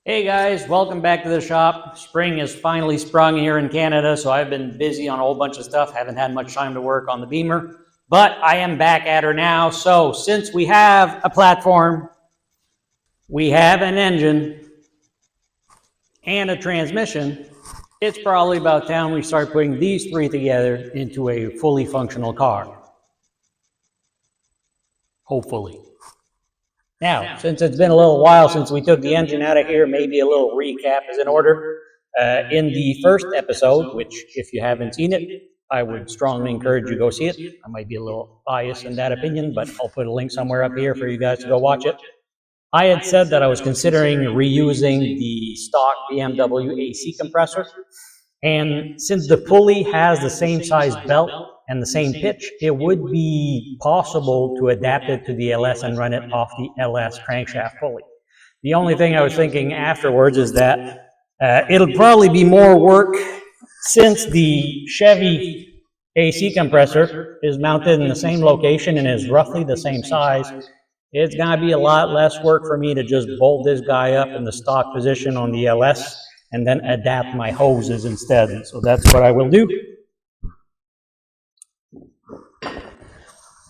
Hey guys, welcome back to the shop. Spring has finally sprung here in Canada, so I've been busy on a whole bunch of stuff. Haven't had much time to work on the Beamer, but I am back at her now. So since we have a platform, we have an engine and a transmission, it's probably about time we start putting these three together into a fully functional car. Hopefully. Now, since it's been a little while since we took the engine out of here, maybe a little recap is in order. In the first episode, which if you haven't seen it, I would strongly encourage you to go see it. I might be a little biased in that opinion, but I'll put a link somewhere up here for you guys to go watch it. I had said that I was considering reusing the stock BMW AC compressor. And since the pulley has the same size belt and the same pitch, it would be possible to adapt it to the LS and run it off the LS crankshaft pulley. The only thing I was thinking afterwards is that it'll probably be more work since the Chevy AC compressor is mounted in the same location and is roughly the same size. It's going to be a lot less work for me to just bolt this guy up in the stock position on the LS and then adapt my hoses instead. So that's what I will do.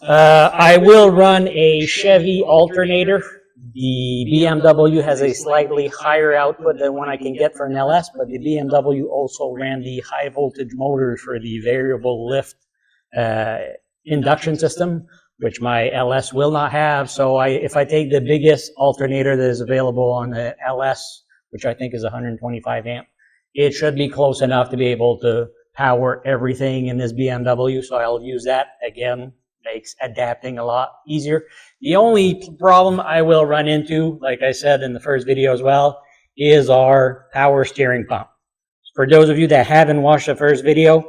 I will run a Chevy alternator. The BMW has a slightly higher output than one I can get for an LS, but the BMW also ran the high voltage motors for the variable lift induction system, which my LS will not have. So if I take the biggest alternator that is available on the LS, which I think is 125 amp, it should be close enough to be able to power everything in this BMW. So I'll use that. Again, makes adapting a lot easier. The only problem I will run into, like I said in the first video as well, is our power steering pump. For those of you that haven't watched the first video,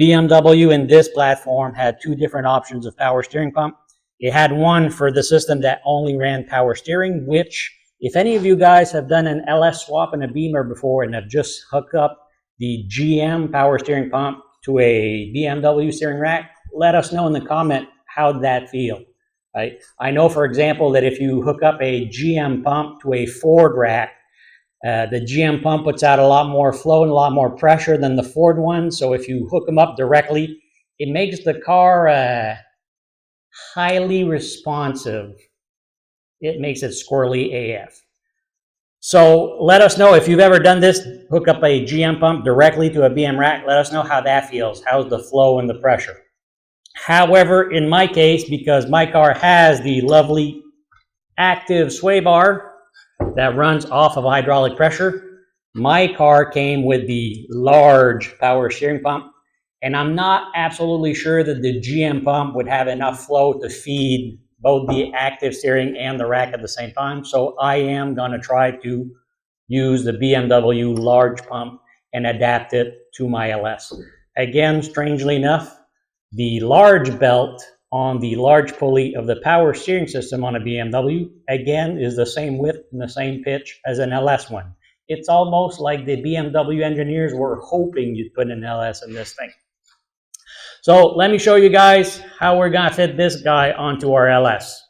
BMW in this platform had two different options of power steering pump. It had one for the system that only ran power steering, which if any of you guys have done an LS swap in a Beamer before and have just hooked up the GM power steering pump to a BMW steering rack, let us know in the comment how that feels. Right? I know, for example, that if you hook up a GM pump to a Ford rack, the GM pump puts out a lot more flow and a lot more pressure than the Ford one. So if you hook them up directly, it makes the car highly responsive. It makes it squirrely AF. So let us know if you've ever done this, hook up a GM pump directly to a BM rack. Let us know how that feels. How's the flow and the pressure? However, in my case, because my car has the lovely active sway bar that runs off of hydraulic pressure, my car came with the large power steering pump, and I'm not absolutely sure that the GM pump would have enough flow to feed both the active steering and the rack at the same time. So I am going to try to use the BMW large pump and adapt it to my LS. Again, strangely enough, the large belt on the large pulley of the power steering system on a BMW, again, is the same width and the same pitch as an LS one. It's almost like the BMW engineers were hoping you'd put an LS in this thing. So let me show you guys how we're going to fit this guy onto our LS.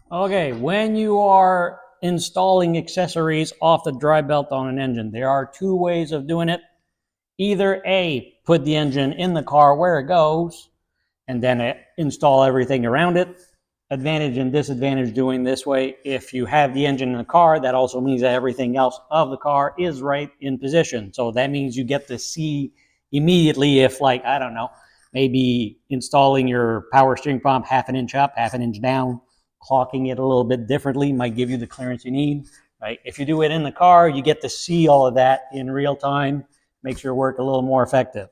Okay, when you are installing accessories off the drive belt on an engine, there are two ways of doing it. Either A, put the engine in the car where it goes, and then install everything around it. Advantage and disadvantage doing this way: if you have the engine in the car, that also means that everything else of the car is right in position. So that means you get to see immediately if, like, I don't know, maybe installing your power steering pump half an inch up, half an inch down, clocking it a little bit differently might give you the clearance you need, right? If you do it in the car, you get to see all of that in real time, makes your work a little more effective.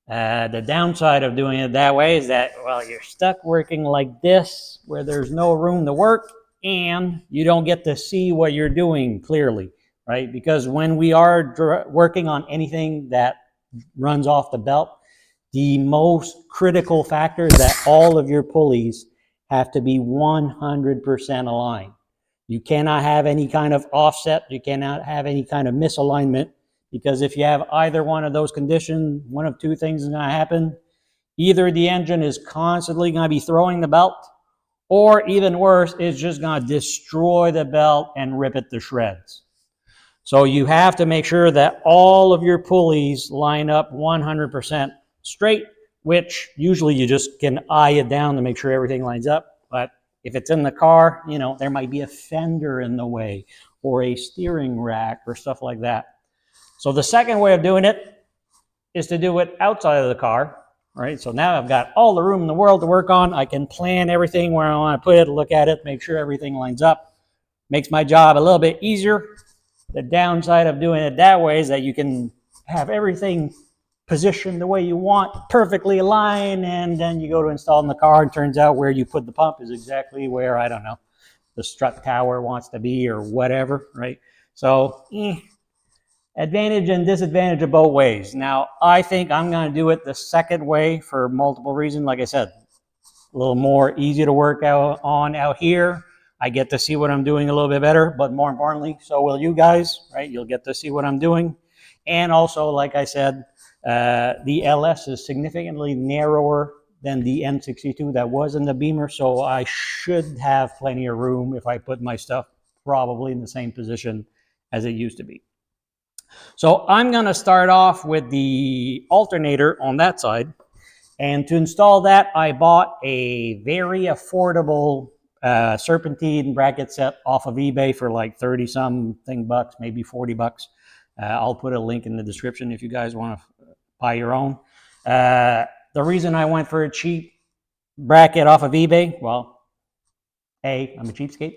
The downside of doing it that way is that, well, you're stuck working like this where there's no room to work and you don't get to see what you're doing clearly, right? Because when we are working on anything that runs off the belt, the most critical factor is that all of your pulleys have to be 100% aligned. You cannot have any kind of offset. You cannot have any kind of misalignment, because if you have either one of those conditions, one of two things is going to happen. Either the engine is constantly going to be throwing the belt, or even worse, it's just going to destroy the belt and rip it to shreds. So you have to make sure that all of your pulleys line up 100% straight, which usually you just can eye it down to make sure everything lines up. But if it's in the car, you know, there might be a fender in the way or a steering rack or stuff like that. So the second way of doing it is to do it outside of the car, right? So now I've got all the room in the world to work on. I can plan everything where I want to put it, look at it, make sure everything lines up. Makes my job a little bit easier. The downside of doing it that way is that you can have everything positioned the way you want, perfectly aligned, and then you go to install in the car and turns out where you put the pump is exactly where, I don't know, the strut tower wants to be or whatever, right? So, advantage and disadvantage of both ways. Now, I think I'm going to do it the second way for multiple reasons. Like I said, a little more easy to work out here. I get to see what I'm doing a little bit better, but more importantly, so will you guys, right? You'll get to see what I'm doing. And also, like I said, the LS is significantly narrower than the N62 that was in the Beamer, so I should have plenty of room if I put my stuff probably in the same position as it used to be. So I'm going to start off with the alternator on that side. And to install that, I bought a very affordable serpentine bracket set off of eBay for like 30-something bucks, maybe 40 bucks. I'll put a link in the description if you guys want to buy your own. The reason I went for a cheap bracket off of eBay, well, A, I'm a cheapskate,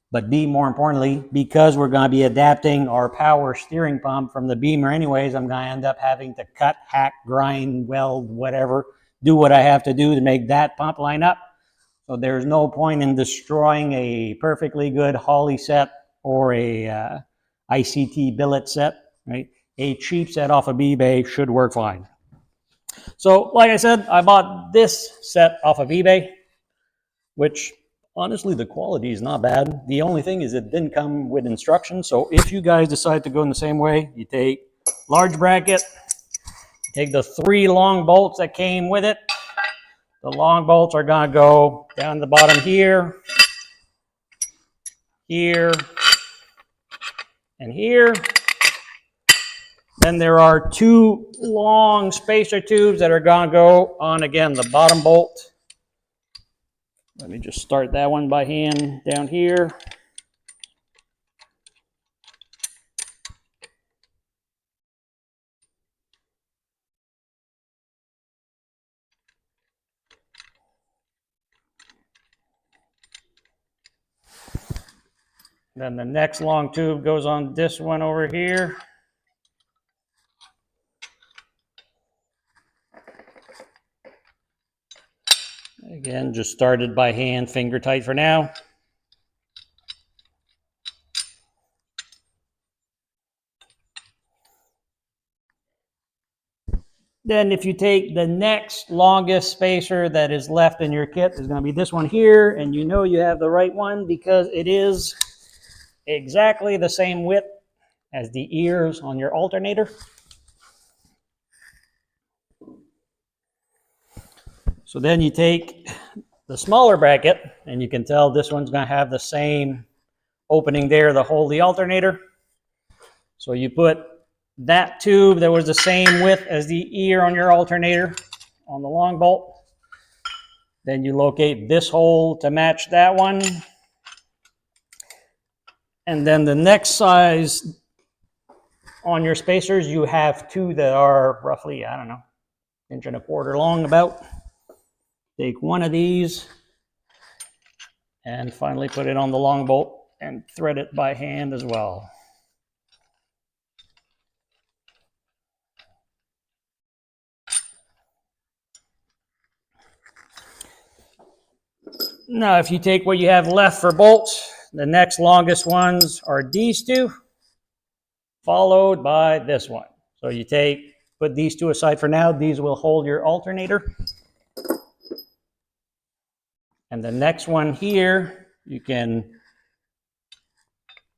but B, more importantly, because we're going to be adapting our power steering pump from the Beamer anyways, I'm going to end up having to cut, hack, grind, weld, whatever, do what I have to do to make that pump line up. So there's no point in destroying a perfectly good Holley set or a ICT billet set, right? A cheap set off of eBay should work fine. So like I said, I bought this set off of eBay, which honestly, the quality is not bad. The only thing is it didn't come with instructions. So if you guys decide to go in the same way, you take large bracket, take the 3 long bolts that came with it. The long bolts are going to go down the bottom here, here, and here. Then there are 2 long spacer tubes that are going to go on, again, the bottom bolt. Let me just start that one by hand down here. Then the next long tube goes on this one over here. Again, just started by hand, finger tight for now. Then if you take the next longest spacer that is left in your kit, is going to be this one here, and you know you have the right one because it is exactly the same width as the ears on your alternator. So then you take the smaller bracket, and you can tell this one's going to have the same opening there to hold the alternator. So you put that tube that was the same width as the ear on your alternator on the long bolt. Then you locate this hole to match that one. And then the next size on your spacers, you have 2 that are roughly, I don't know, 1.25 inches long about. Take one of these and finally put it on the long bolt and thread it by hand as well. Now, if you take what you have left for bolts, the next longest ones are these 2, followed by this one. So you put these 2 aside for now. These will hold your alternator. And the next one here, you can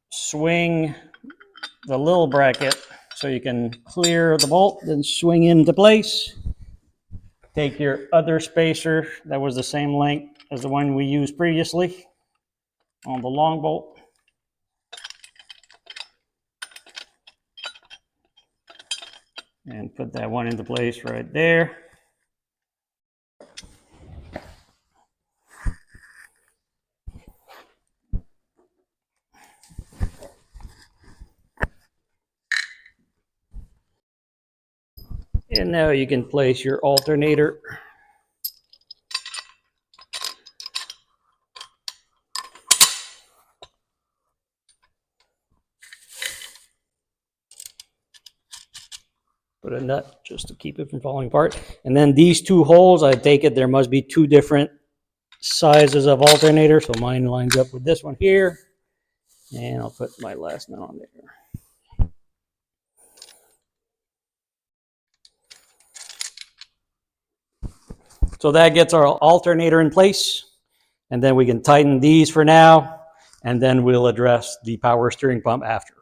swing the little bracket so you can clear the bolt, then swing into place. Take your other spacer that was the same length, as the one we used previously on the long bolt. And put that one into place right there. And now you can place your alternator. Put a nut just to keep it from falling apart. And then these two holes, I take it there must be two different sizes of alternator. So mine lines up with this one here. And I'll put my last nut on there. So that gets our alternator in place. And then we can tighten these for now. And then we'll address the power steering pump after.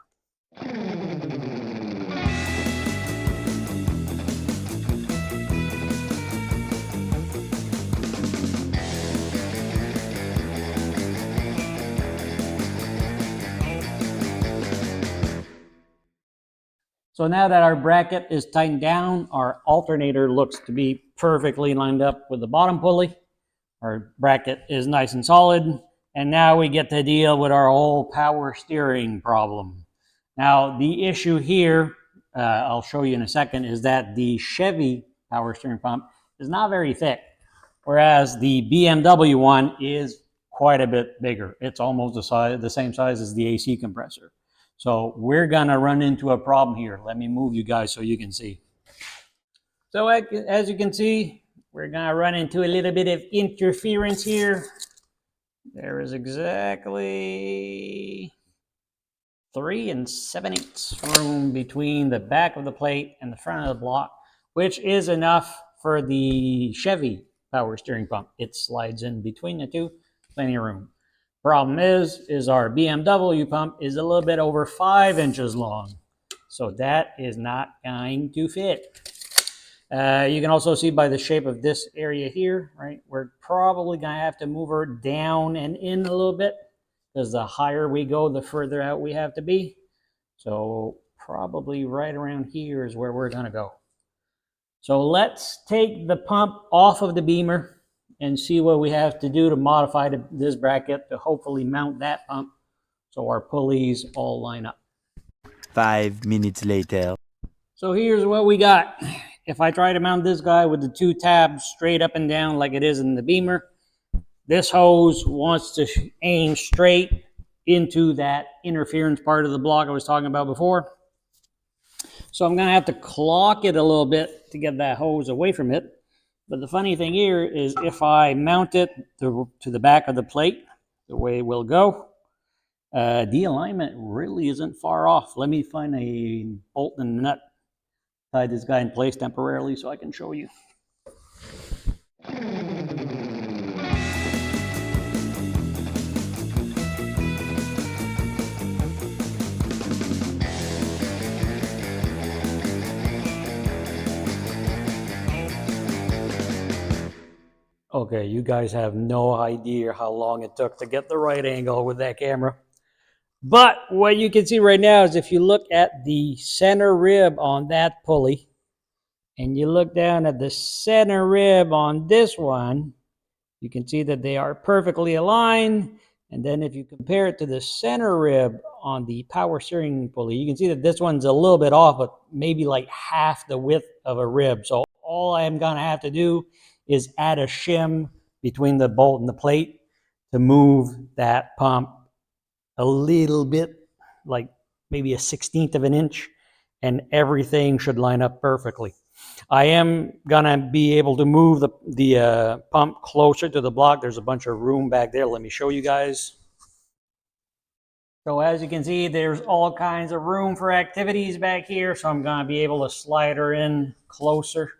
So now that our bracket is tightened down, our alternator looks to be perfectly lined up with the bottom pulley. Our bracket is nice and solid. And now we get to deal with our whole power steering problem. Now, the issue here, I'll show you in a second, is that the Chevy power steering pump is not very thick, whereas the BMW one is quite a bit bigger. It's almost the same size as the AC compressor. So we're gonna run into a problem here. Let me move you guys so you can see. So as you can see, we're gonna run into a little bit of interference here. There is exactly 3 7/8 room between the back of the plate and the front of the block, which is enough for the Chevy power steering pump. It slides in between the two, plenty of room. Problem is our BMW pump is a little bit over 5 inches long. So that is not going to fit. You can also see by the shape of this area here, right? We're probably gonna have to move her down and in a little bit, because the higher we go, the further out we have to be. So probably right around here is where we're gonna go. So let's take the pump off of the beamer and see what we have to do to modify this bracket to hopefully mount that pump so our pulleys all line up. 5 minutes later. So here's what we got. If I try to mount this guy with the 2 tabs straight up and down like it is in the beamer, this hose wants to aim straight into that interference part of the block I was talking about before. So I'm gonna have to clock it a little bit to get that hose away from it. But the funny thing here is if I mount it to the back of the plate, the way it will go, the alignment really isn't far off. Let me find a bolt and nut, tie this guy in place temporarily so I can show you. Okay, you guys have no idea how long it took to get the right angle with that camera. But what you can see right now is if you look at the center rib on that pulley, and you look down at the center rib on this one, you can see that they are perfectly aligned. And then if you compare it to the center rib on the power steering pulley, you can see that this one's a little bit off, but maybe like half the width of a rib. So all I'm gonna have to do is add a shim between the bolt and the plate to move that pump a little bit, like maybe a 1/16 of an inch, and everything should line up perfectly. I am gonna be able to move the pump closer to the block. There's a bunch of room back there. Let me show you guys. So as you can see, there's all kinds of room for activities back here. So I'm gonna be able to slide her in closer,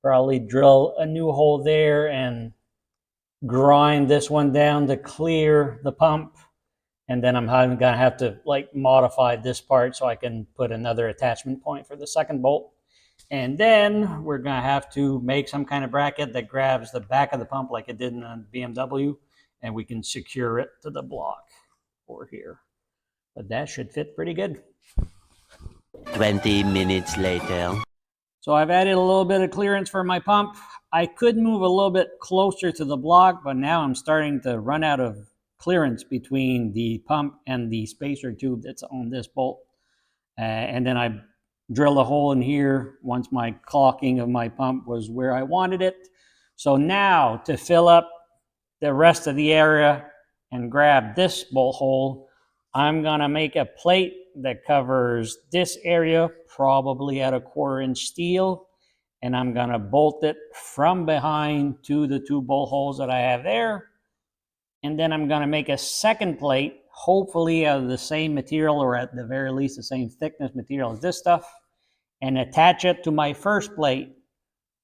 probably drill a new hole there and grind this one down to clear the pump. And then I'm gonna have to like modify this part so I can put another attachment point for the second bolt. And then we're going to have to make some kind of bracket that grabs the back of the pump like it did in the BMW, and we can secure it to the block over here. But that should fit pretty good. 20 minutes later. So I've added a little bit of clearance for my pump. I could move a little bit closer to the block, but now I'm starting to run out of clearance between the pump and the spacer tube that's on this bolt. And then I drill a hole in here once my caulking of my pump was where I wanted it. So now to fill up the rest of the area and grab this bolt hole, I'm gonna make a plate that covers this area, probably at 1/4 inch steel, and I'm gonna bolt it from behind to the 2 bolt holes that I have there. And then I'm gonna make a second plate, hopefully out of the same material, or at the very least the same thickness material as this stuff, and attach it to my first plate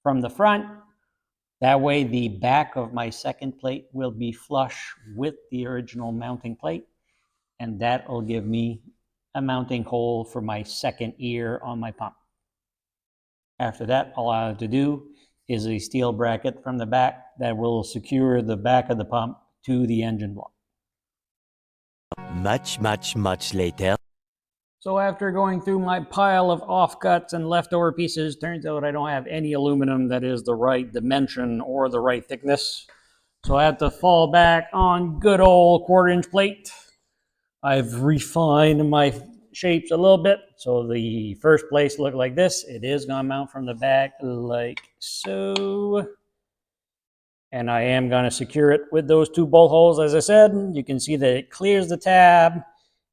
from the front. That way the back of my second plate will be flush with the original mounting plate, and that will give me a mounting hole for my second ear on my pump. After that, all I have to do is a steel bracket from the back that will secure the back of the pump to the engine block. Much later. So after going through my pile of offcuts and leftover pieces, turns out I don't have any aluminum that is the right dimension or the right thickness. So I have to fall back on good old 1/4 inch plate. I've refined my shapes a little bit. So the first place looked like this. It is going to mount from the back like so. And I am going to secure it with those 2 bolt holes. As I said, you can see that it clears the tab.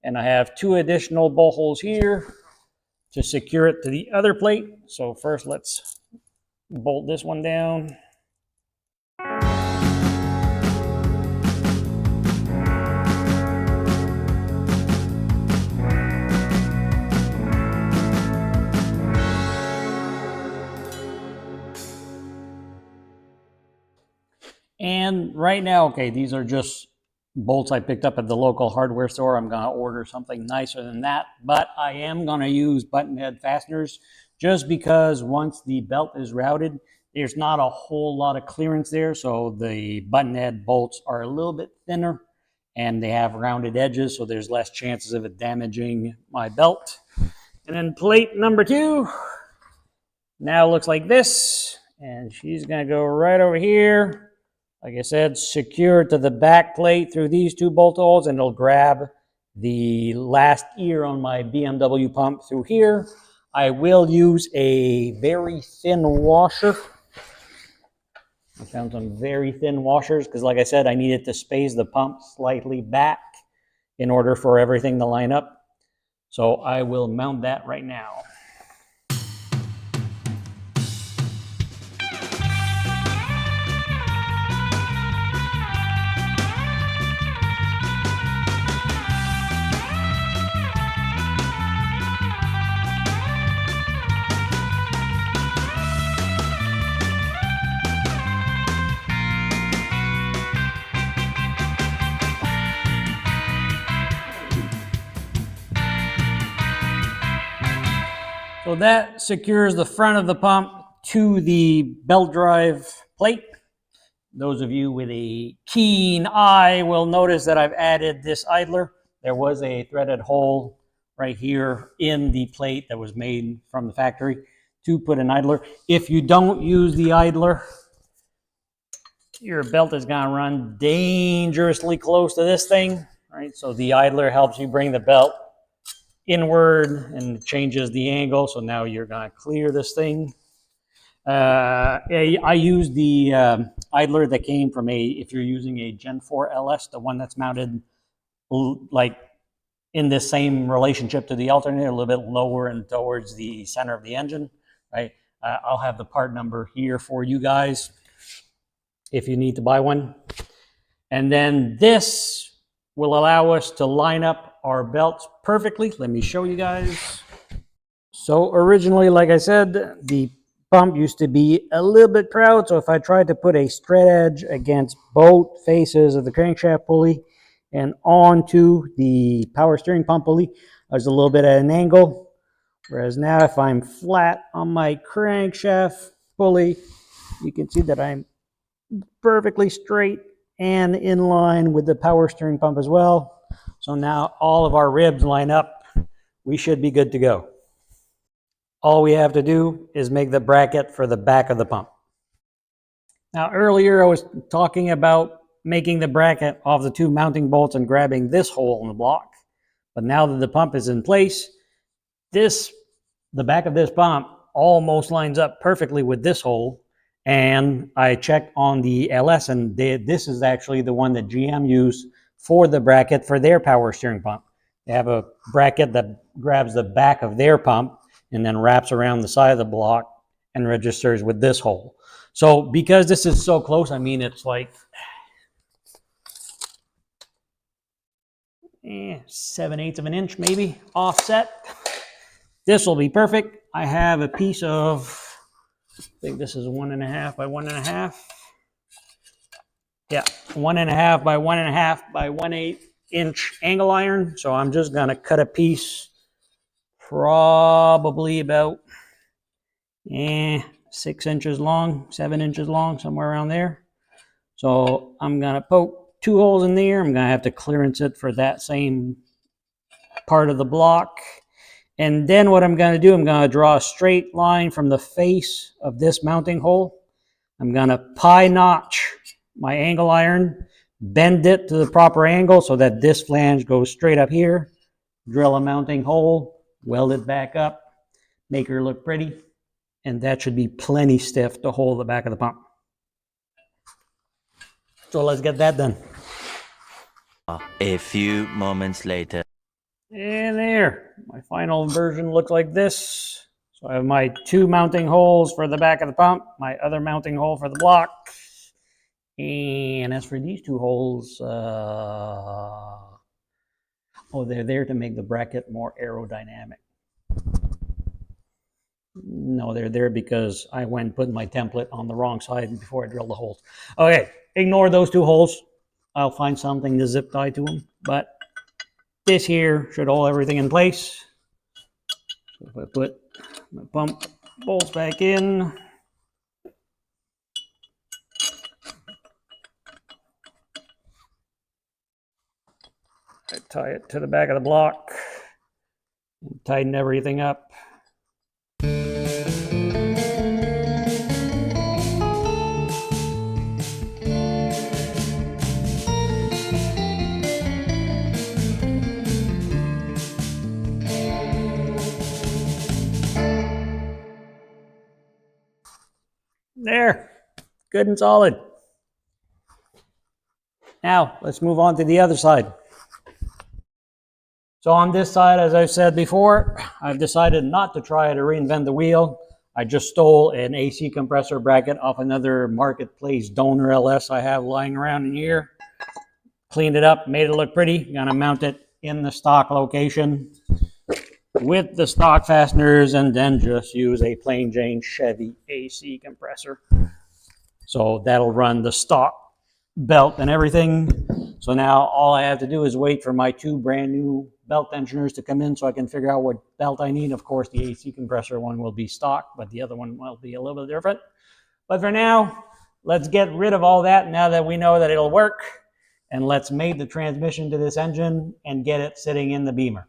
And I have 2 additional bolt holes here to secure it to the other plate. So first let's bolt this one down. And right now, okay, these are just bolts I picked up at the local hardware store. I'm going to order something nicer than that, but I am going to use button head fasteners just because once the belt is routed, there's not a whole lot of clearance there. So the button head bolts are a little bit thinner and they have rounded edges, so there's less chances of it damaging my belt. And then plate number 2 now looks like this, and she's going to go right over here. Like I said, secure to the back plate through these 2 bolt holes, and it'll grab the last ear on my BMW pump through here. I will use a very thin washer. I found some very thin washers because, like I said, I needed to space the pump slightly back in order for everything to line up. So I will mount that right now. So that secures the front of the pump to the belt drive plate. Those of you with a keen eye will notice that I've added this idler. There was a threaded hole right here in the plate that was made from the factory to put an idler. If you don't use the idler, your belt is going to run dangerously close to this thing, right? So the idler helps you bring the belt inward and changes the angle. So now you're going to clear this thing. I use the idler that came from if you're using a Gen 4 LS, the one that's mounted like in the same relationship to the alternator, a little bit lower and towards the center of the engine, right? I'll have the part number here for you guys if you need to buy one. And then this will allow us to line up our belts perfectly. Let me show you guys. So originally, like I said, the pump used to be a little bit proud. So if I tried to put a straight edge against both faces of the crankshaft pulley and onto the power steering pump pulley, there's a little bit at an angle. Whereas now if I'm flat on my crankshaft pulley, you can see that I'm perfectly straight and in line with the power steering pump as well. So now all of our ribs line up. We should be good to go. All we have to do is make the bracket for the back of the pump. Now earlier I was talking about making the bracket off the two mounting bolts and grabbing this hole in the block. But now that the pump is in place, the back of this pump almost lines up perfectly with this hole. And I checked on the LS, and this is actually the one that GM used for the bracket for their power steering pump. They have a bracket that grabs the back of their pump and then wraps around the side of the block and registers with this hole. So because this is so close, I mean, it's like 7/8 of an inch maybe offset. This will be perfect. I have a piece of, I think this is 1.5 by 1.5. Yeah, 1.5 by 1.5 by 1/8 inch angle iron. So I'm just gonna cut a piece probably about 6 inches long, 7 inches long, somewhere around there. So I'm gonna poke 2 holes in there. I'm gonna have to clearance it for that same part of the block. And then what I'm going to do, I'm going to draw a straight line from the face of this mounting hole. I'm going to pi notch my angle iron, bend it to the proper angle so that this flange goes straight up here, drill a mounting hole, weld it back up, make her look pretty, and that should be plenty stiff to hold the back of the pump. So let's get that done. A few moments later. And there, my final version looks like this. So I have my 2 mounting holes for the back of the pump, my other mounting hole for the block. And as for these 2 holes, they're there to make the bracket more aerodynamic. No, they're there because I went and put my template on the wrong side before I drilled the holes. Okay, ignore those 2 holes. I'll find something to zip tie to them, but this here should hold everything in place. So if I put my pump bolts back in, I tie it to the back of the block and tighten everything up. There, good and solid. Now, let's move on to the other side. So on this side, as I've said before, I've decided not to try to reinvent the wheel. I just stole an AC compressor bracket off another marketplace donor LS I have lying around in here. Cleaned it up, made it look pretty. Gonna mount it in the stock location with the stock fasteners, and then just use a plain Jane Chevy AC compressor. So that'll run the stock belt and everything. So now all I have to do is wait for my 2 brand new belt tensioners to come in so I can figure out what belt I need. Of course, the AC compressor one will be stock, but the other one will be a little bit different. But for now, let's get rid of all that now that we know that it'll work. And let's mate the transmission to this engine and get it sitting in the Beamer.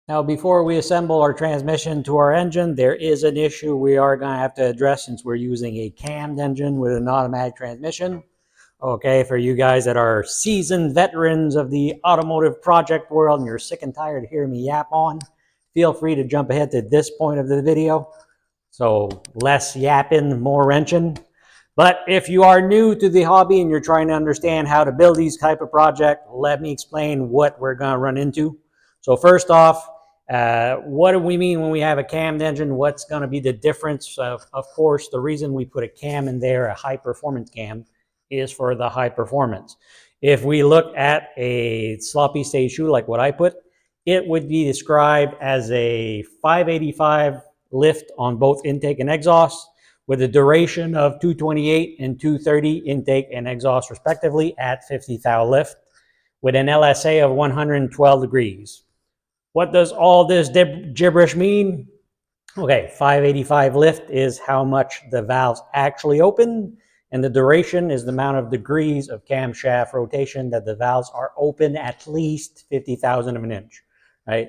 Now, before we assemble our transmission to our engine, there is an issue we are going to have to address since we're using a cammed engine with an automatic transmission. Okay, for you guys that are seasoned veterans of the automotive project world and you're sick and tired of hearing me yap on, feel free to jump ahead to this point of the video. So less yapping, more wrenching. But if you are new to the hobby and you're trying to understand how to build these type of projects, let me explain what we're going to run into. So first off, what do we mean when we have a cammed engine? What's going to be the difference? Of course, the reason we put a cam in there, a high performance cam, is for the high performance. If we look at a sloppy stage shoe like what I put, it would be described as a 585 lift on both intake and exhaust with a duration of 228 and 230 intake and exhaust respectively at 50 thou lift with an LSA of 112 degrees. What does all this gibberish mean? Okay, 585 lift is how much the valves actually open, and the duration is the amount of degrees of camshaft rotation that the valves are open at least 50,000 of an inch, right?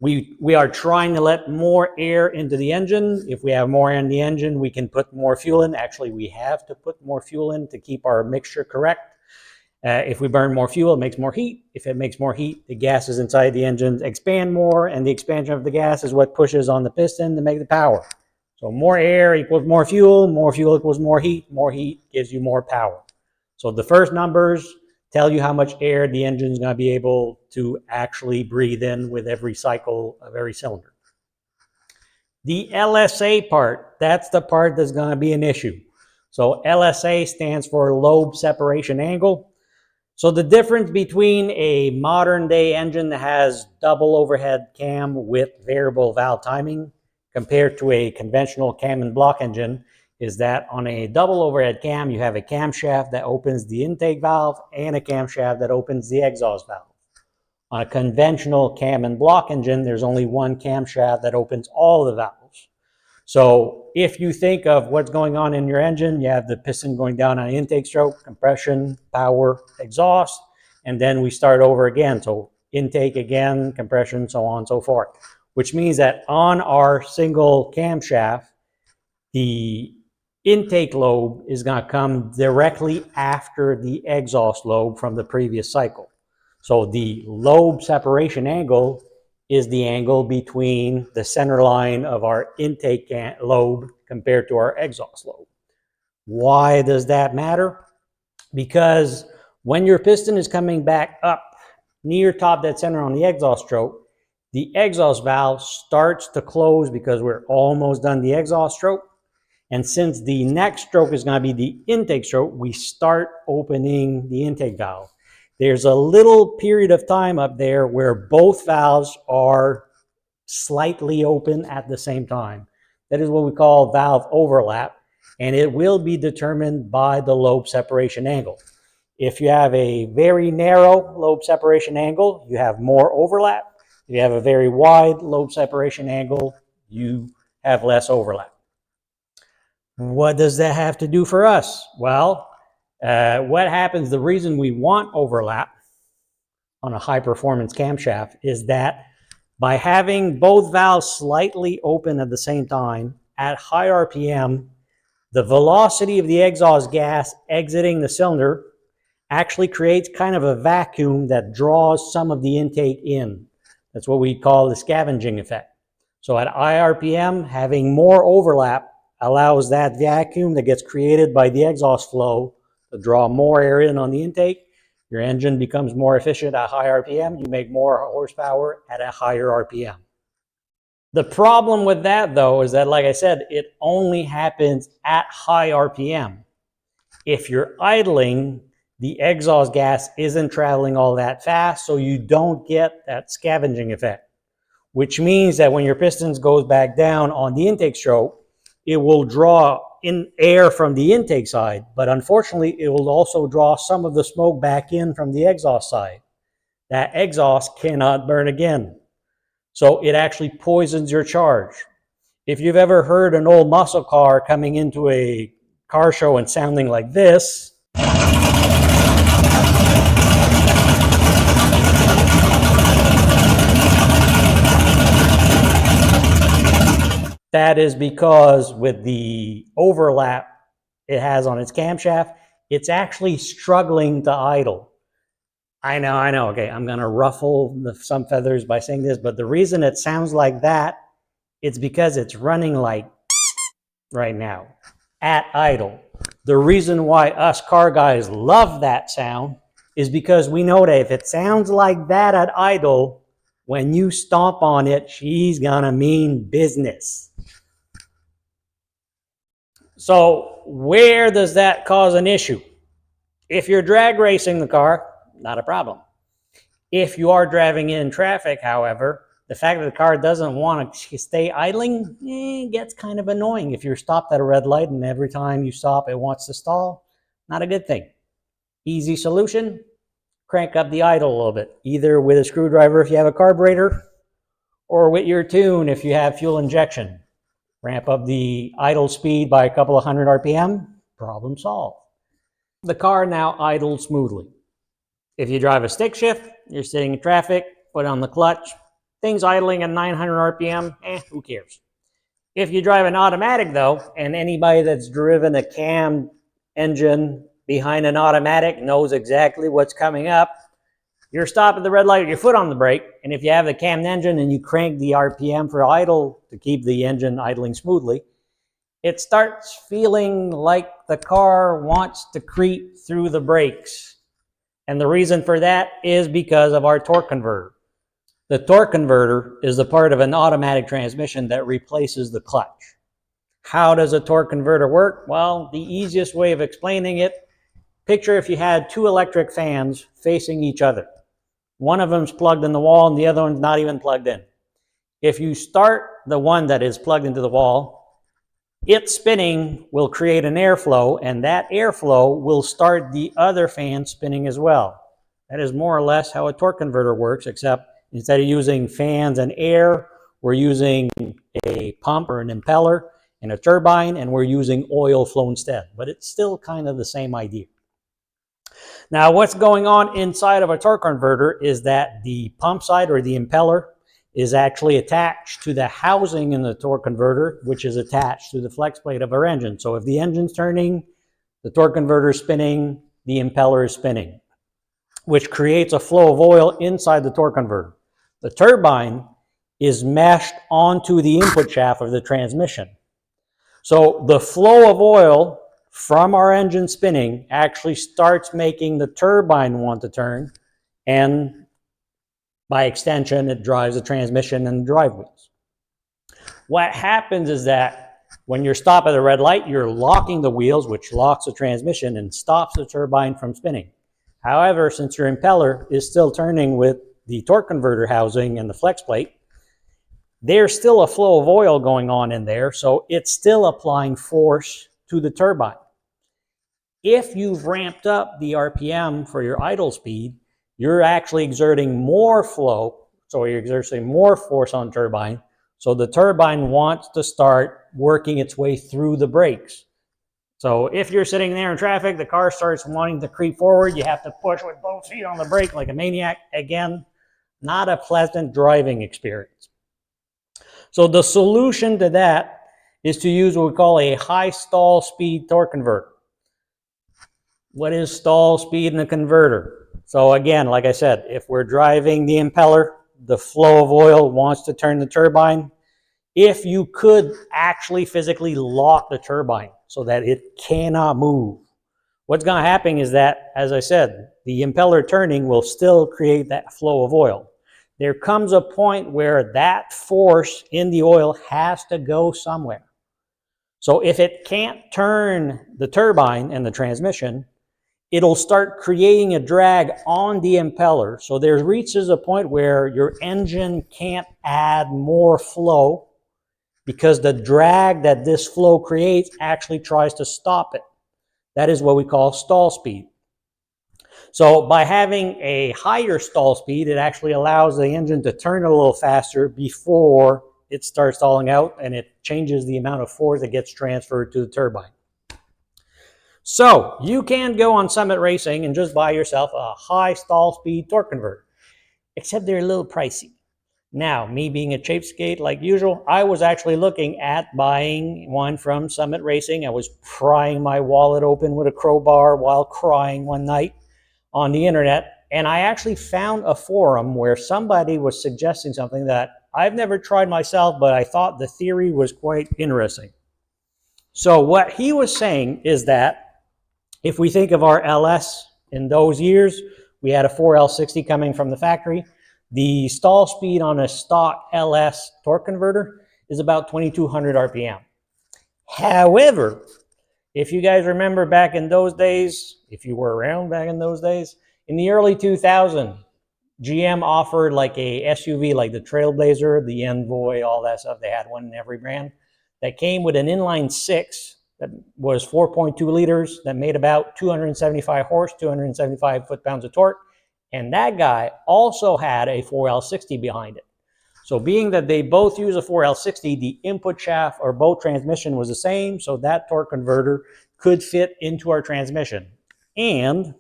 We are trying to let more air into the engine. If we have more air in the engine, we can put more fuel in. Actually, we have to put more fuel in to keep our mixture correct. If we burn more fuel, it makes more heat. If it makes more heat, the gases inside the engine expand more, and the expansion of the gas is what pushes on the piston to make the power. So more air equals more fuel equals more heat gives you more power. So the first numbers tell you how much air the engine is going to be able to actually breathe in with every cycle of every cylinder. The LSA part, that's the part that's going to be an issue. So LSA stands for lobe separation angle. So the difference between a modern day engine that has double overhead cam with variable valve timing compared to a conventional cam and block engine is that on a double overhead cam, you have a camshaft that opens the intake valve and a camshaft that opens the exhaust valve. On a conventional cam and block engine, there's only one camshaft that opens all the valves. So if you think of what's going on in your engine, you have the piston going down on intake stroke, compression, power, exhaust, and then we start over again. So intake again, compression, so on and so forth, which means that on our single camshaft, the intake lobe is going to come directly after the exhaust lobe from the previous cycle. So the lobe separation angle is the angle between the center line of our intake lobe compared to our exhaust lobe. Why does that matter? Because when your piston is coming back up near top dead center on the exhaust stroke, the exhaust valve starts to close because we're almost done the exhaust stroke. And since the next stroke is going to be the intake stroke, we start opening the intake valve. There's a little period of time up there where both valves are slightly open at the same time. That is what we call valve overlap, and it will be determined by the lobe separation angle. If you have a very narrow lobe separation angle, you have more overlap. If you have a very wide lobe separation angle, you have less overlap. What does that have to do for us? Well, what happens, the reason we want overlap on a high performance camshaft is that by having both valves slightly open at the same time at high RPM, the velocity of the exhaust gas exiting the cylinder actually creates kind of a vacuum that draws some of the intake in. That's what we call the scavenging effect. So at high RPM, having more overlap allows that vacuum that gets created by the exhaust flow to draw more air in on the intake. Your engine becomes more efficient at high RPM. You make more horsepower at a higher RPM. The problem with that, though, is that, like I said, it only happens at high RPM. If you're idling, the exhaust gas isn't traveling all that fast, so you don't get that scavenging effect, which means that when your pistons goes back down on the intake stroke, it will draw in air from the intake side, but unfortunately, it will also draw some of the smoke back in from the exhaust side. That exhaust cannot burn again. So it actually poisons your charge. If you've ever heard an old muscle car coming into a car show and sounding like this, that is because with the overlap it has on its camshaft, it's actually struggling to idle. I know, okay, I'm gonna ruffle some feathers by saying this, but the reason it sounds like that, it's because it's running like right now, at idle. The reason why us car guys love that sound is because we know that if it sounds like that at idle, when you stomp on it, she's gonna mean business. So where does that cause an issue? If you're drag racing the car, not a problem. If you are driving in traffic, however, the fact that the car doesn't want to stay idling gets kind of annoying. If you're stopped at a red light and every time you stop it wants to stall, not a good thing. Easy solution, crank up the idle a little bit, either with a screwdriver if you have a carburetor, Or with your tune, if you have fuel injection, ramp up the idle speed by a couple of hundred RPM, problem solved. The car now idles smoothly. If you drive a stick shift, you're sitting in traffic, foot on the clutch, things idling at 900 RPM, who cares? If you drive an automatic though, and anybody that's driven a cam engine behind an automatic knows exactly what's coming up, you're stopped at the red light with your foot on the brake, and if you have the cam engine and you crank the RPM for idle to keep the engine idling smoothly, it starts feeling like the car wants to creep through the brakes. And the reason for that is because of our torque converter. The torque converter is the part of an automatic transmission that replaces the clutch. How does a torque converter work? Well, the easiest way of explaining it, picture if you had two electric fans facing each other. One of them's plugged in the wall and the other one's not even plugged in. If you start the one that is plugged into the wall, its spinning will create an airflow, and that airflow will start the other fan spinning as well. That is more or less how a torque converter works, except instead of using fans and air, we're using a pump or an impeller and a turbine, and we're using oil flow instead. But it's still kind of the same idea. Now, what's going on inside of a torque converter is that the pump side or the impeller is actually attached to the housing in the torque converter, which is attached to the flex plate of our engine. So if the engine's turning, the torque converter is spinning, the impeller is spinning, which creates a flow of oil inside the torque converter. The turbine is meshed onto the input shaft of the transmission. So the flow of oil from our engine spinning actually starts making the turbine want to turn, and by extension, it drives the transmission and the drive wheels. What happens is that when you're stopped at the red light, you're locking the wheels, which locks the transmission and stops the turbine from spinning. However, since your impeller is still turning with the torque converter housing and the flex plate, there's still a flow of oil going on in there, so it's still applying force to the turbine. If you've ramped up the RPM for your idle speed, you're actually exerting more flow, so you're exerting more force on the turbine, so the turbine wants to start working its way through the brakes. So if you're sitting there in traffic, the car starts wanting to creep forward, you have to push with both feet on the brake like a maniac. Again, not a pleasant driving experience. So the solution to that is to use what we call a high stall speed torque converter. What is stall speed in a converter? So again, like I said, if we're driving the impeller, the flow of oil wants to turn the turbine. If you could actually physically lock the turbine so that it cannot move, what's going to happen is that, as I said, the impeller turning will still create that flow of oil. There comes a point where that force in the oil has to go somewhere. So if it can't turn the turbine and the transmission, it'll start creating a drag on the impeller. So there reaches a point where your engine can't add more flow because the drag that this flow creates actually tries to stop it. That is what we call stall speed. So by having a higher stall speed, it actually allows the engine to turn a little faster before it starts stalling out, and it changes the amount of force that gets transferred to the turbine. So you can go on Summit Racing and just buy yourself a high stall speed torque converter, except they're a little pricey. Now, me being a cheapskate like usual, I was actually looking at buying one from Summit Racing. I was prying my wallet open with a crowbar while crying one night on the internet, and I actually found a forum where somebody was suggesting something that I've never tried myself, but I thought the theory was quite interesting. So what he was saying is that if we think of our LS in those years, we had a 4L60 coming from the factory. The stall speed on a stock LS torque converter is about 2200 RPM. However, if you guys remember back in those days, if you were around back in those days, in the early 2000s, GM offered like a SUV like the Trailblazer, the Envoy, all that stuff. They had one in every brand that came with an inline six that was 4.2 liters that made about 275 horse, 275 foot-pounds of torque. And that guy also had a 4L60 behind it. So being that they both use a 4L60, the input shaft or both transmission was the same, so that torque converter could fit into our transmission. And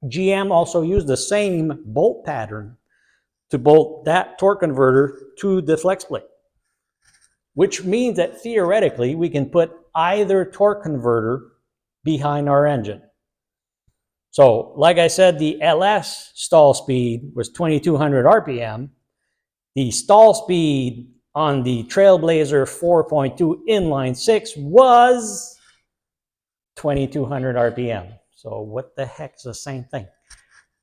GM also used the same bolt pattern to bolt that torque converter to the flex plate, which means that theoretically we can put either torque converter behind our engine. So like I said, the LS stall speed was 2200 RPM. The stall speed on the Trailblazer 4.2 inline 6 was 2200 RPM. So what the heck is the same thing?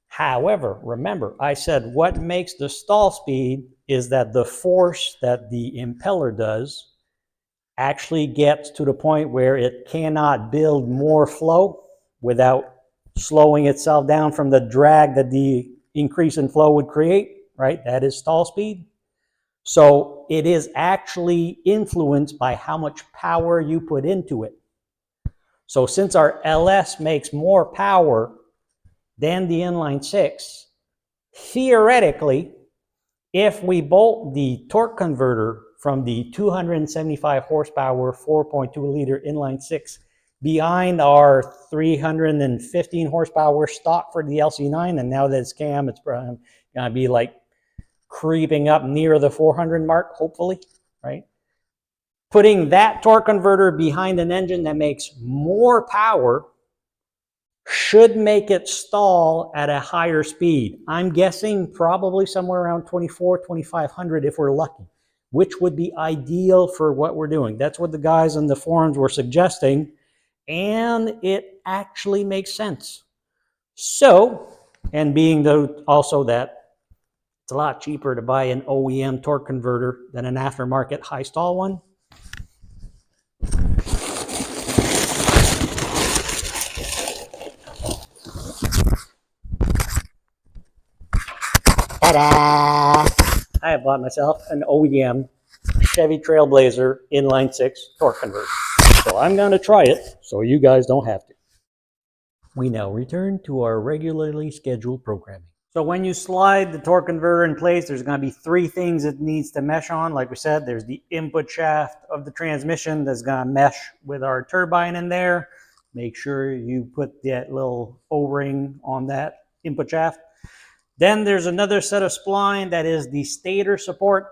However, remember, I said what makes the stall speed is that the force that the impeller does actually gets to the point where it cannot build more flow without slowing itself down from the drag that the increase in flow would create, right? That is stall speed. So it is actually influenced by how much power you put into it. So since our LS makes more power than the inline 6, theoretically, if we bolt the torque converter from the 275 horsepower 4.2 liter inline 6 behind our 315 horsepower stock for the LC9, and now that it's cam, it's going to be like creeping up near the 400 mark, hopefully, right? Putting that torque converter behind an engine that makes more power should make it stall at a higher speed. I'm guessing probably somewhere around 2400-2500 if we're lucky, which would be ideal for what we're doing. That's what the guys on the forums were suggesting, and it actually makes sense. So, and being also that it's a lot cheaper to buy an OEM torque converter than an aftermarket high stall one. Ta-da! I have bought myself an OEM Chevy Trailblazer inline 6 torque converter. So I'm going to try it so you guys don't have to. We now return to our regularly scheduled programming. So when you slide the torque converter in place, there's going to be three things it needs to mesh on. Like we said, there's the input shaft of the transmission that's going to mesh with our turbine in there. Make sure you put that little O-ring on that input shaft. Then there's another set of spline that is the stator support.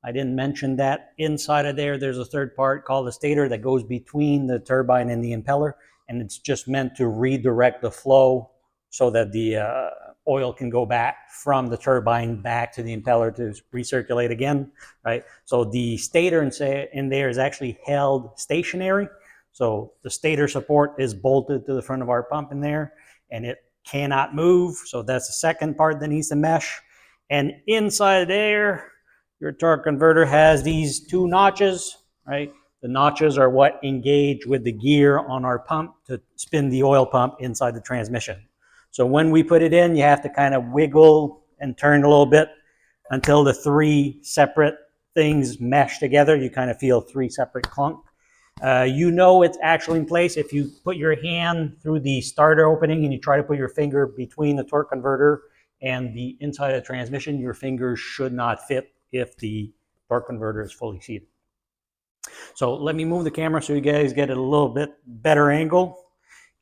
I didn't mention that inside of there, there's a third part called the stator that goes between the turbine and the impeller, and it's just meant to redirect the flow so that the oil can go back from the turbine back to the impeller to recirculate again, right? So the stator in there is actually held stationary. So the stator support is bolted to the front of our pump in there, and it cannot move. So that's the second part that needs to mesh. And inside there, your torque converter has these two notches, right? The notches are what engage with the gear on our pump to spin the oil pump inside the transmission. So when we put it in, you have to kind of wiggle and turn a little bit until the three separate things mesh together. You kind of feel three separate clunk. You know it's actually in place if you put your hand through the starter opening and you try to put your finger between the torque converter and the inside of the transmission. Your fingers should not fit if the torque converter is fully seated. So let me move the camera so you guys get a little bit better angle,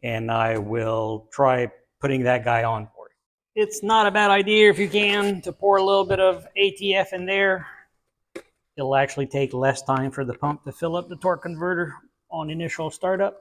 and I will try putting that guy on for you. It's not a bad idea if you can to pour a little bit of ATF in there. It'll actually take less time for the pump to fill up the torque converter on initial startup.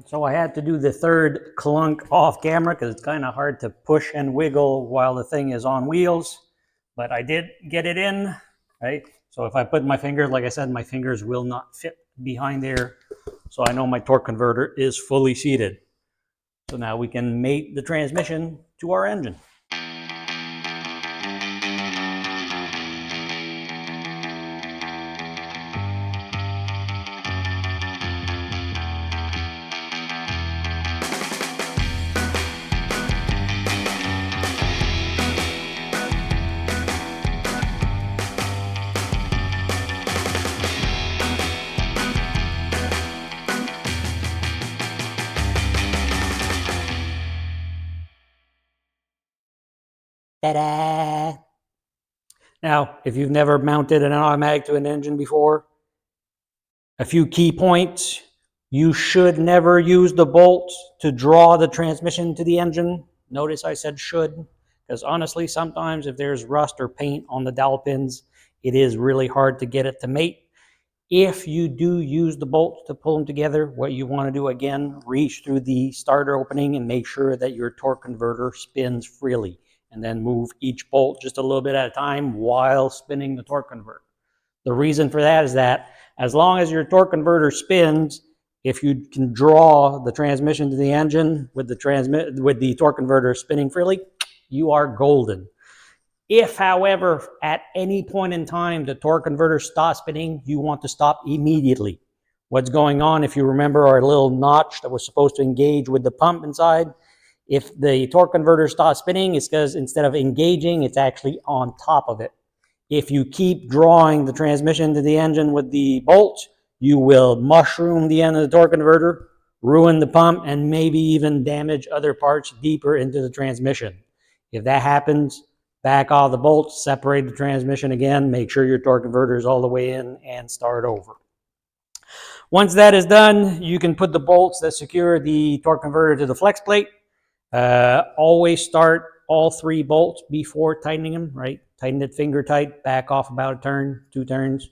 So I had to do the third clunk off camera because it's kind of hard to push and wiggle while the thing is on wheels. But I did get it in, right? So if I put my fingers, like I said, my fingers will not fit behind there. So I know my torque converter is fully seated. So now we can mate the transmission to our engine. Ta-da! Now, if you've never mounted an automatic to an engine before, a few key points. You should never use the bolts to draw the transmission to the engine. Notice I said should, because honestly, sometimes if there's rust or paint on the dowel pins, it is really hard to get it to mate. If you do use the bolts to pull them together, what you want to do again, reach through the starter opening and make sure that your torque converter spins freely, and then move each bolt just a little bit at a time while spinning the torque converter. The reason for that is that as long as your torque converter spins, if you can draw the transmission to the engine with the torque converter spinning freely, you are golden. If, however, at any point in time the torque converter stops spinning, you want to stop immediately. What's going on, if you remember our little notch that was supposed to engage with the pump inside, if the torque converter stops spinning, it's because instead of engaging, it's actually on top of it. If you keep drawing the transmission to the engine with the bolts, you will mushroom the end of the torque converter, ruin the pump, and maybe even damage other parts deeper into the transmission. If that happens, back off the bolts, separate the transmission again, make sure your torque converter is all the way in, and start over. Once that is done, you can put the bolts that secure the torque converter to the flex plate. Always start all 3 bolts before tightening them, right? Tighten it finger tight, back off about a turn, 2 turns.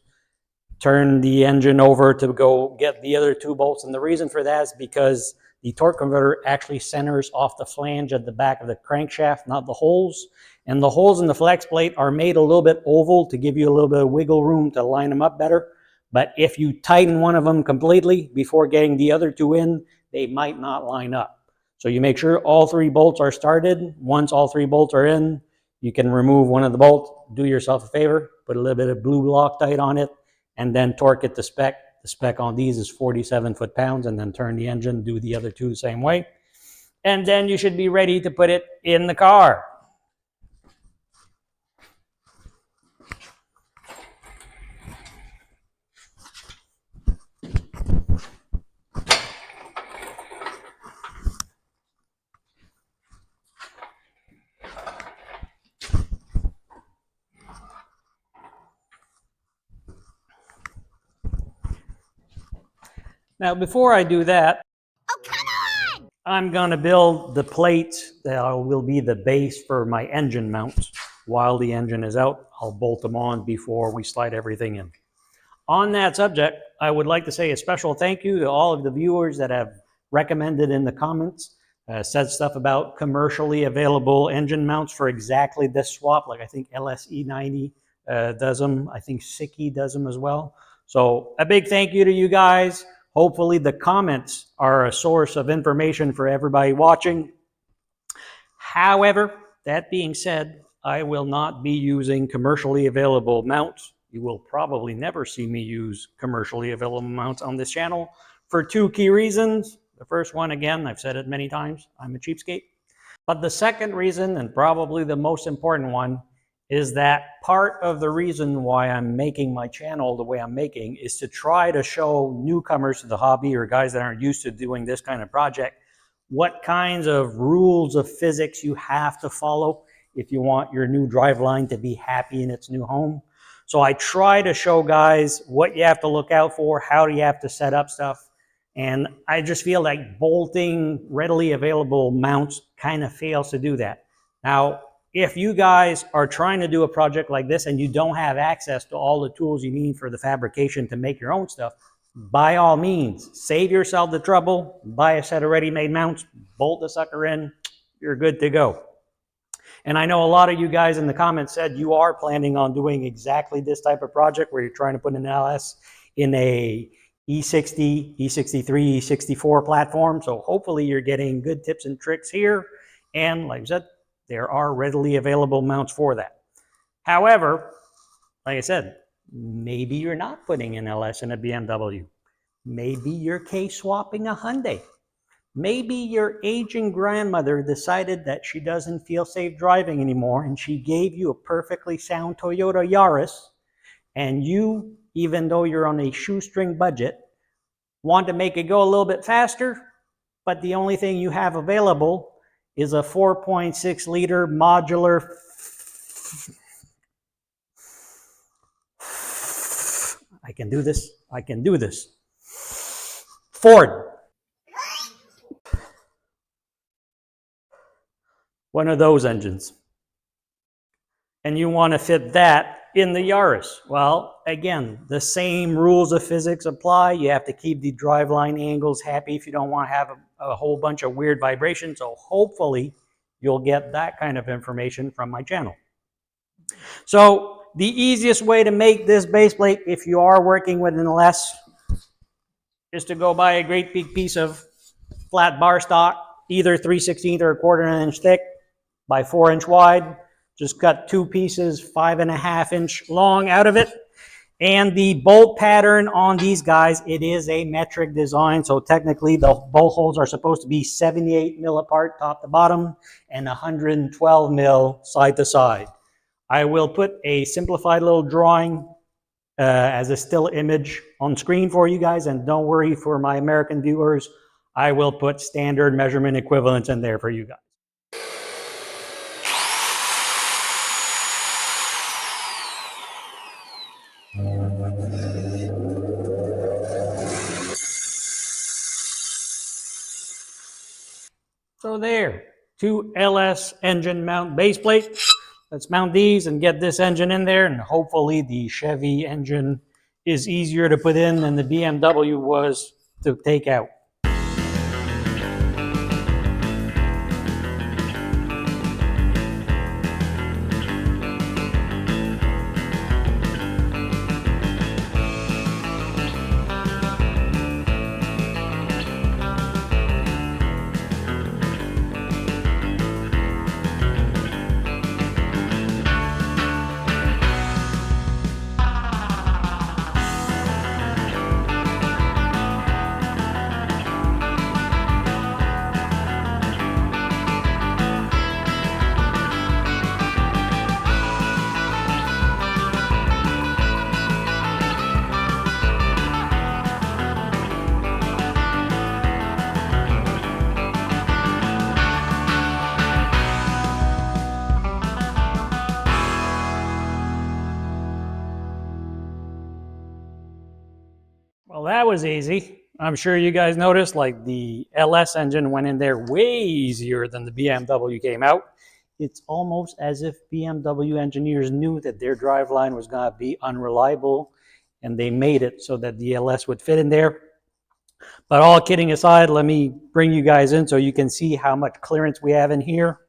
Turn the engine over to go get the other 2 bolts. And the reason for that is because the torque converter actually centers off the flange at the back of the crankshaft, not the holes. And the holes in the flex plate are made a little bit oval to give you a little bit of wiggle room to line them up better. But if you tighten one of them completely before getting the other 2 in, they might not line up. So you make sure all 3 bolts are started. Once all 3 bolts are in, you can remove one of the bolts. Do yourself a favor, put a little bit of blue Loctite on it, and then torque it to spec. The spec on these is 47 foot-pounds, and then turn the engine, do the other 2 the same way. And then you should be ready to put it in the car. Now, before I do that, I'm going to build the plates that will be the base for my engine mounts. While the engine is out, I'll bolt them on before we slide everything in. On that subject, I would like to say a special thank you to all of the viewers that have recommended in the comments, said stuff about commercially available engine mounts for exactly this swap. Like I think LSE90 does them. I think Siki does them as well. So a big thank you to you guys. Hopefully the comments are a source of information for everybody watching. However, that being said, I will not be using commercially available mounts. You will probably never see me use commercially available mounts on this channel for 2 key reasons. The first one, again, I've said it many times, I'm a cheapskate. But the second reason, and probably the most important one, is that part of the reason why I'm making my channel the way I'm making is to try to show newcomers to the hobby or guys that aren't used to doing this kind of project what kinds of rules of physics you have to follow if you want your new driveline to be happy in its new home. So I try to show guys what you have to look out for, how you have to set up stuff. And I just feel like bolting readily available mounts kind of fails to do that. Now, if you guys are trying to do a project like this and you don't have access to all the tools you need for the fabrication to make your own stuff, by all means, save yourself the trouble, buy a set of ready-made mounts, bolt the sucker in, you're good to go. And I know a lot of you guys in the comments said you are planning on doing exactly this type of project where you're trying to put an LS in a E60, E63, E64 platform. So hopefully you're getting good tips and tricks here. And like I said, there are readily available mounts for that. However, like I said, maybe you're not putting an LS in a BMW. Maybe you're K-swapping a Hyundai. Maybe your aging grandmother decided that she doesn't feel safe driving anymore and she gave you a perfectly sound Toyota Yaris, and you, even though you're on a shoestring budget, want to make it go a little bit faster, but the only thing you have available is a 4.6 liter modular I can do this. I can do this. Ford. One of those engines. And you want to fit that in the Yaris. Well, again, the same rules of physics apply. You have to keep the driveline angles happy if you don't want to have a whole bunch of weird vibrations. So hopefully you'll get that kind of information from my channel. So the easiest way to make this base plate, if you are working with an LS, is to go buy a great big piece of flat bar stock, either 3/16 or 1/4 inch thick by 4 inch wide. Just cut 2 pieces, 5.5 inch long out of it. And the bolt pattern on these guys, it is a metric design. So technically the bolt holes are supposed to be 78 mil apart, top to bottom, and 112 mil side to side. I will put a simplified little drawing as a still image on screen for you guys. And don't worry, for my American viewers, I will put standard measurement equivalents in there for you guys. So there, 2 LS engine mount base plate. Let's mount these and get this engine in there, and hopefully the Chevy engine is easier to put in than the BMW was to take out. Well, that was easy. I'm sure you guys noticed, like, the LS engine went in there way easier than the BMW came out. It's almost as if BMW engineers knew that their driveline was going to be unreliable, and they made it so that the LS would fit in there. But all kidding aside, let me bring you guys in so you can see how much clearance we have in here.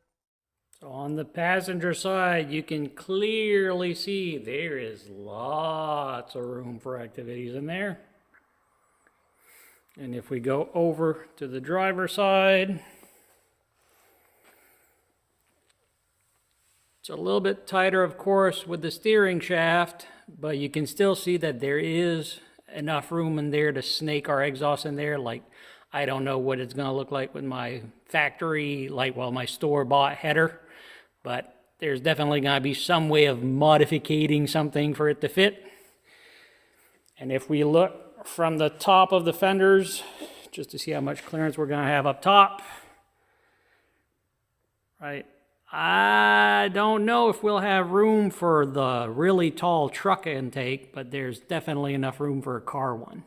So on the passenger side, you can clearly see there is lots of room for activities in there. And if we go over to the driver's side, it's a little bit tighter, of course, with the steering shaft, but you can still see that there is enough room in there to snake our exhaust in there. Like, I don't know what it's going to look like with my factory, my store-bought header, but there's definitely going to be some way of modificating something for it to fit. And if we look from the top of the fenders, just to see how much clearance we're going to have up top, right? I don't know if we'll have room for the really tall truck intake, but there's definitely enough room for a car one.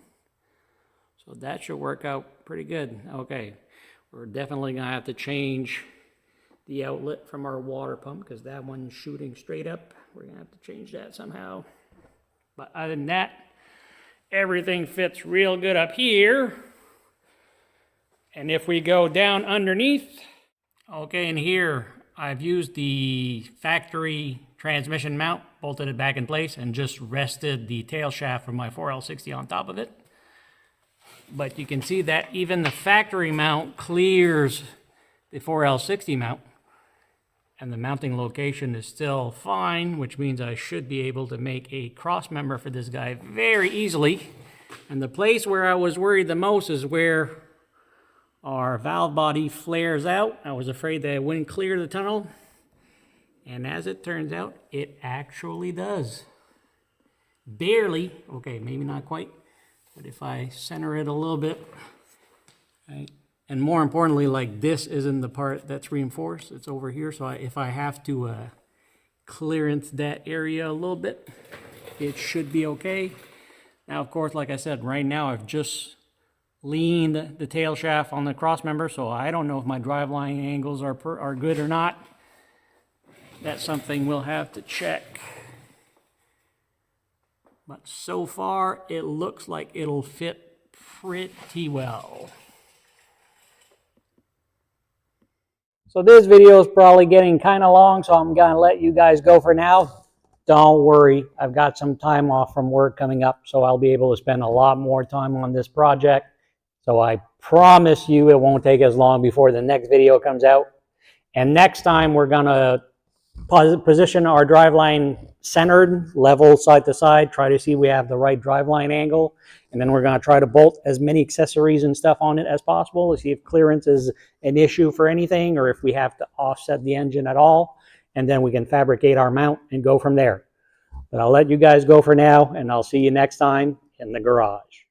So that should work out pretty good. Okay, we're definitely going to have to change the outlet from our water pump because that one's shooting straight up. We're going to have to change that somehow. But other than that, everything fits real good up here. And if we go down underneath, okay, in here, I've used the factory transmission mount, bolted it back in place, and just rested the tail shaft from my 4L60 on top of it. But you can see that even the factory mount clears the 4L60 mount, and the mounting location is still fine, which means I should be able to make a cross member for this guy very easily. And the place where I was worried the most is where our valve body flares out. I was afraid that it wouldn't clear the tunnel. And as it turns out, it actually does. Barely. Okay, maybe not quite. But if I center it a little bit, right? And more importantly, like, this isn't the part that's reinforced. It's over here. So if I have to clearance that area a little bit. It should be okay. Now, of course, like I said, right now I've just leaned the tail shaft on the cross member, so I don't know if my driveline angles are good or not. That's something we'll have to check. But so far, it looks like it'll fit pretty well. So this video is probably getting kind of long, so I'm going to let you guys go for now. Don't worry, I've got some time off from work coming up, so I'll be able to spend a lot more time on this project. So I promise you it won't take as long before the next video comes out. And next time we're going to position our driveline centered, level side to side, try to see we have the right driveline angle. And then we're going to try to bolt as many accessories and stuff on it as possible to see if clearance is an issue for anything or if we have to offset the engine at all. And then we can fabricate our mount and go from there. But I'll let you guys go for now, and I'll see you next time in the garage.